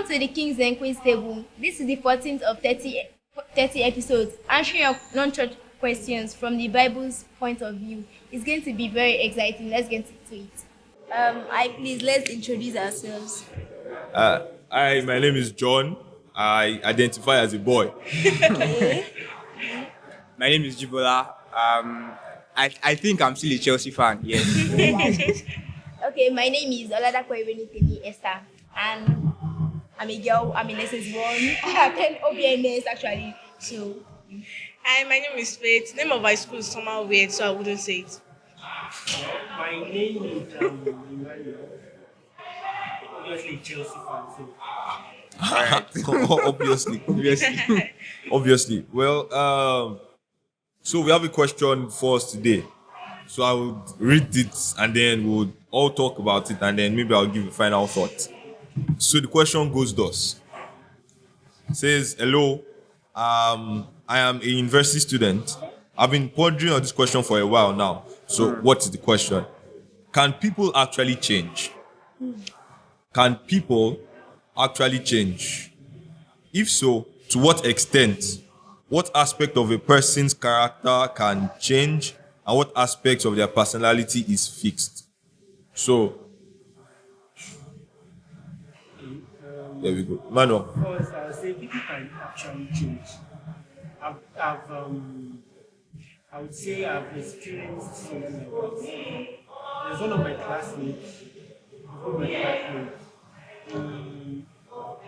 Welcome to the Kings and Queens table. This is the 14th of 30 episodes, answering your non-church questions from the Bible's point of view. It's going to be very exciting. Let's get into it. Please let's introduce ourselves. Hi, my name is John. I identify as a boy. Okay. My name is Jibola. I think I'm still a Chelsea fan. Yes. Okay, my name is Oladakwa Irenitemi Esther, and I'm a girl. I'm in SS1. I attend OBNS actually. So, Hi, my name is Faith. Name of my school is somehow weird, so I wouldn't say it. My name is Emmanuel. Obviously Chelsea fan. So Obviously. Well, so we have a question for us today. So I will read it and then we'll all talk about it and then maybe I'll give a final thought. So the question goes thus. It says, hello, I am a university student. I've been pondering on this question for a while now. So what is the question? Can people actually change? Can people actually change? If so, to what extent? What aspect of a person's character can change and what aspects of their personality is fixed? So, there we go. Manuel. first, I'll say people can actually change. I would say I've experienced something like that. There's one of my classmates.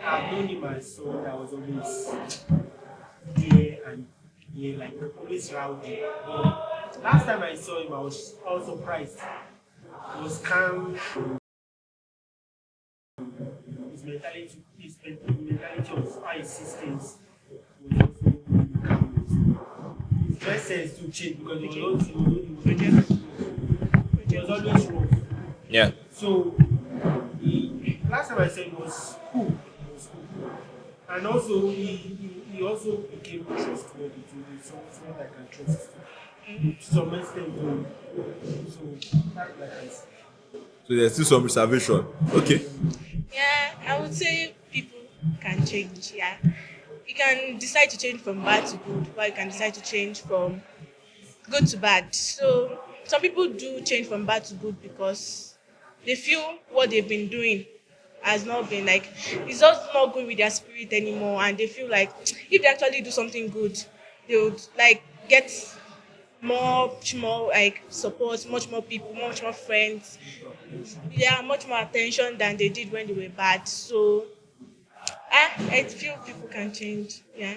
I've known him as someone that was always there and like always rowdy. Last time I saw him, I was surprised. He was calm. His mentality of high systems was also calm. His dress sense to change because he was always wrong. Yeah. So last time I said it was cool. And also he also became trustworthy to someone that can trust to some extent too. So that's like this. So there's still some reservation. Okay. Yeah, I would say people can change. Yeah, you can decide to change from bad to good, or you can decide to change from good to bad. So some people do change from bad to good because they feel what they've been doing has not been like it's just not good with their spirit anymore, and they feel like if they actually do something good, they would like get much more like support, much more people, much more friends, yeah, much more attention than they did when they were bad. So I feel people can change. Yeah.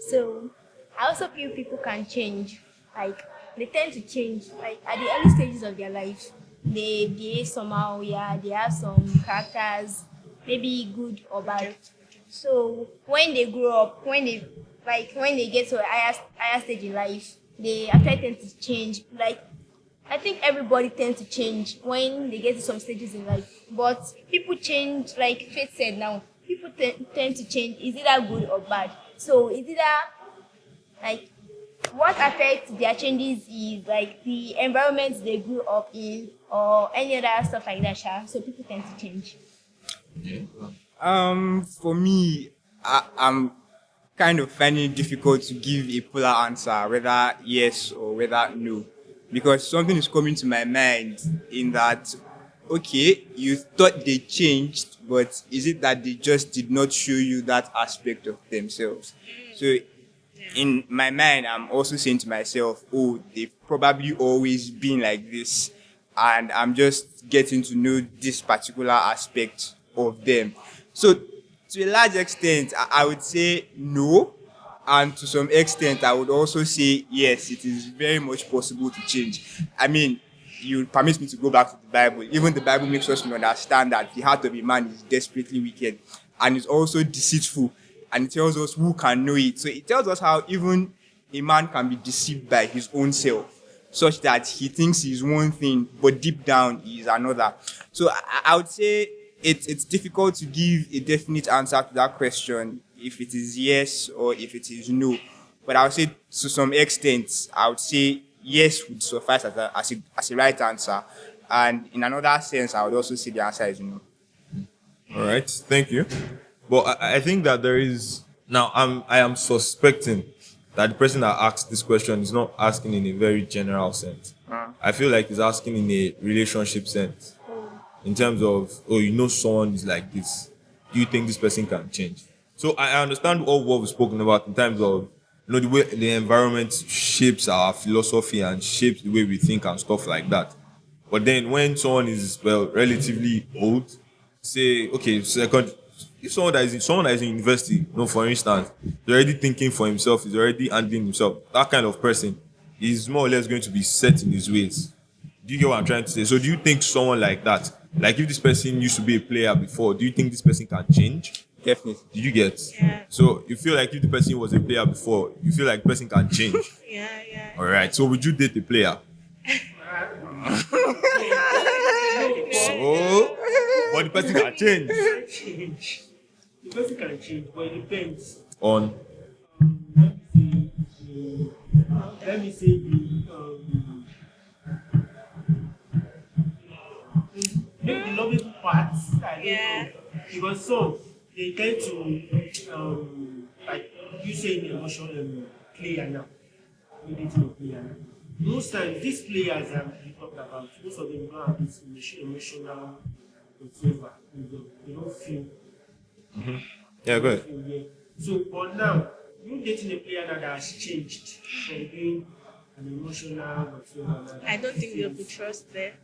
so I also feel people can change. Like they tend to change. Like at the early stages of their life, they behave somehow. Yeah, they have some characters, maybe good or bad. So when they grow up, when they get to a higher stage in life, they actually tend to change. Like I think everybody tends to change when they get to some stages in life. But people change, like Faith said now, people tend to change. Is either good or bad. So it's either like what affects their changes is like the environment they grew up in or any other stuff like that. So people tend to change. For me, I'm kind of finding it difficult to give a polar answer, whether yes or whether no, because something is coming to my mind in that, okay, you thought they changed, but is it that they just did not show you that aspect of themselves? So in my mind, I'm also saying to myself, oh, they've probably always been like this, and I'm just getting to know this particular aspect of them. So to a large extent, I would say no, and to some extent, I would also say yes, it is very much possible to change. I mean, you permit me to go back to the Bible. Even the Bible makes us understand that the heart of a man is desperately wicked and is also deceitful. And it tells us who can know it. So it tells us how even a man can be deceived by his own self, such that he thinks he's one thing, but deep down he is another. So I would say it's difficult to give a definite answer to that question, if it is yes or if it is no. But I would say to some extent, I would say yes would suffice as a right answer. And in another sense, I would also say the answer is no. All right. Thank you. But I think that there is now. I am suspecting that the person that asked this question is not asking in a very general sense. I feel like he's asking in a relationship sense, in terms of, oh, you know, someone is like this. Do you think this person can change? So I understand all what we've spoken about in terms of, you know, the way the environment shapes our philosophy and shapes the way we think and stuff like that. But then when someone is, well, relatively old, say, okay, second, if someone that is in university, you know, for instance, he's already thinking for himself, he's already handling himself, that kind of person is more or less going to be set in his ways. Do you get what I'm trying to say? So do you think someone like that, like if this person used to be a player before, do you think this person can change? Definitely. Did you get? Yeah. So you feel like if the person was a player before, you feel like the person can change. Yeah, yeah. All right. So would you date a player? So, but the person can change Change. The person can change, but it depends. on. Let me say maybe the loving parts. I don't Yeah. know. Because some they tend to like you say in emotional player now. We need to player now. Most times these players we talked about, most of them don't have this emotional whatsoever. They don't feel. Yeah, go ahead. Yeah. So, but now, you dating a player now that has changed from being an emotional whatsoever. I don't think there'll be trust there.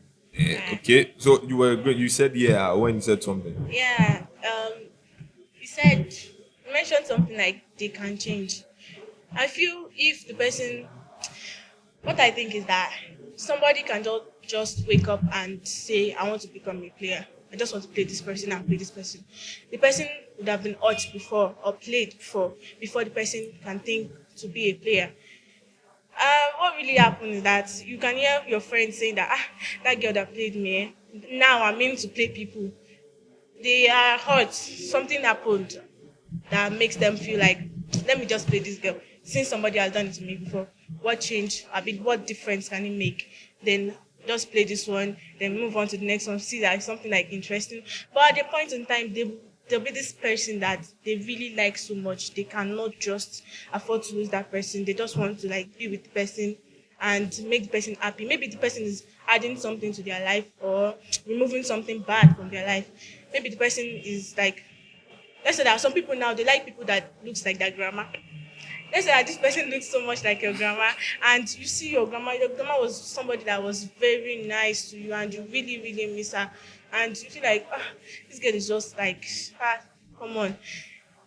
Okay. So you were good. You said yeah when you said something. Yeah. You mentioned something like they can change. I feel if the person, what I think is that somebody can just wake up and say, I want to become a player. I just want to play this person and play this person. The person would have been hurt before or played before the person can think to be a player. What really happened is that you can hear your friends saying that that girl that played me, now I'm in to play people. They are hurt. Something happened that makes them feel like, let me just play this girl. Since somebody has done it to me before, what change? What difference can it make? Then just play this one, then move on to the next one, see that it's something like interesting. But at the point in time, there'll be this person that they really like so much, they cannot just afford to lose that person. They just want to like be with the person and make the person happy. Maybe the person is adding something to their life or removing something bad from their life. Maybe the person is like, let's say that some people now, they like people that looks like their grandma. Let's say that this person looks so much like your grandma, and you see your grandma was somebody that was very nice to you, and you really, really miss her. And you feel like, this girl is just like, come on.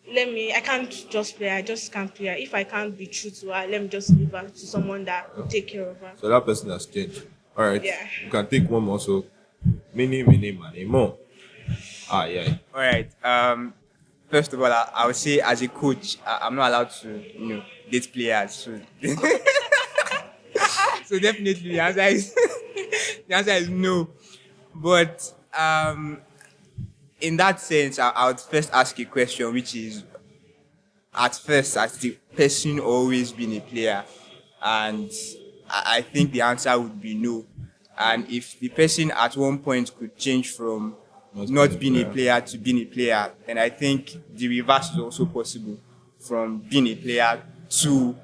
I can't just play her, I just can't play her. If I can't be true to her, let me just leave her to someone that will take care of her. So that person has changed. All right. Yeah. You can take one more. So, many more. Yeah. All right. First of all, I would say as a coach, I'm not allowed to, date players. So, so definitely the answer is the answer is no. But in that sense, I would first ask a question, which is, at first, has the person always been a player? And I think the answer would be no. And if the person at one point could change from not being a player to being a player, then I think the reverse is also possible, from being a player to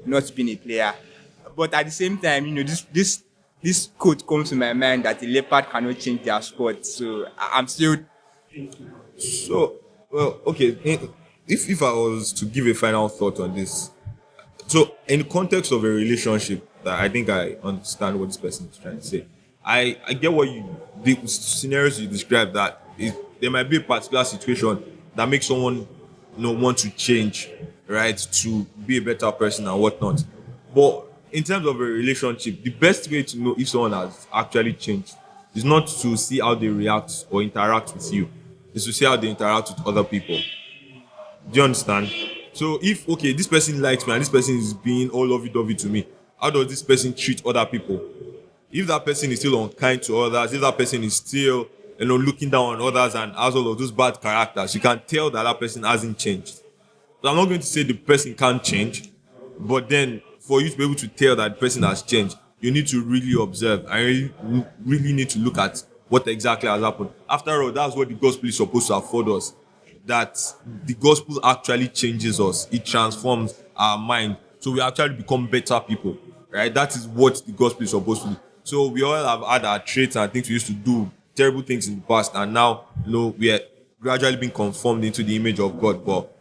not being a player. But at the same time, this quote comes to my mind that the leopard cannot change their sport. So I'm still. So, well, okay. If I was to give a final thought on this, so in the context of a relationship, that I think I understand what this person is trying to say. I get what the scenarios you described, that there might be a particular situation that makes someone want to change, right, to be a better person and whatnot. But in terms of a relationship, the best way to know if someone has actually changed is not to see how they react or interact with you. It's to see how they interact with other people. Do you understand? So if, okay, this person likes me and this person is being all lovey-dovey to me, how does this person treat other people? If that person is still unkind to others, if that person is still, looking down on others and has all of those bad characters, you can tell that person hasn't changed. So I'm not going to say the person can't change, but then for you to be able to tell that the person has changed, you need to really observe and really need to look at what exactly has happened. After all, that's what the gospel is supposed to afford us. that the gospel actually changes us. It transforms our mind. So we actually become better people, right? That is what the gospel is supposed to do. So we all have had our traits and things we used to do, terrible things in the past, and now, we are gradually being conformed into the image of God. But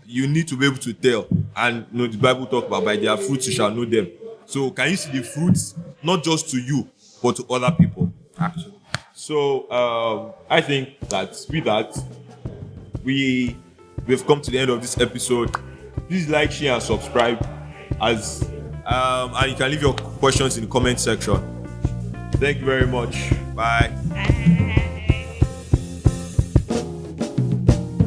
you need to be able to tell. And the Bible talk about by their fruits you shall know them. So can you see the fruits not just to you but to other people actually? So I think that with that we've come to the end of this episode. Please like, share, and subscribe. And you can leave your questions in the comment section. Thank you very much. Bye.